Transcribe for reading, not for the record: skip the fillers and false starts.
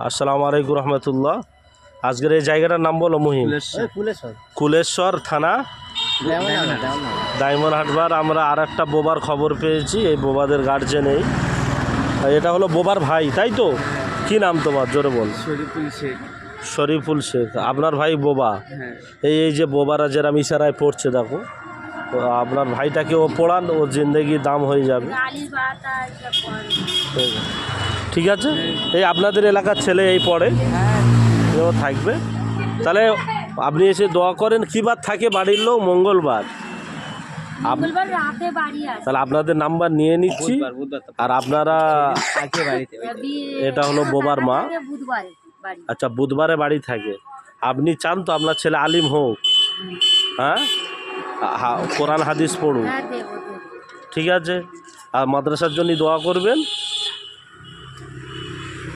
আসসালামু আলাইকুম রহমতুল্লাহ। আজকের এই জায়গাটার নাম বলো মুহিম। কুলেশ্বর থানা ডায়মন্ড হারবার। আমরা আর একটা বোবার খবর পেয়েছি, এই বোবাদের গার্জেন এই, এটা হলো বোবার ভাই, তাই তো? কি নাম তোমার, জোরে বল। শরীফুল শেখ। শরীফুল শেখ, আপনার ভাই বোবা। এই যে বোবারা যেরাম ইশারায় পড়ছে দেখো, তো আপনার ভাইটাকে ও পড়ান, ও জিন্দেগি দাম হয়ে যাবে। ঠিক আছে, এই আপনাদের এলাকার ছেলে এই পড়ে, ও থাকবে। তাহলে আপনি এসে দোয়া করেন। কী বার থাকে বাড়ির লোক? মঙ্গলবার। তাহলে আপনাদের নাম্বার নিয়ে নিচ্ছি, আর আপনারা, এটা হলো বোবার মা। আচ্ছা, বুধবারে বাড়ি থাকে। আপনি চান তো আপনার ছেলে আলিম হোক? হ্যাঁ, কোরআন হাদিস পড়ুক, ঠিক আছে। আর মাদ্রাসার জন্য দোয়া করবেন।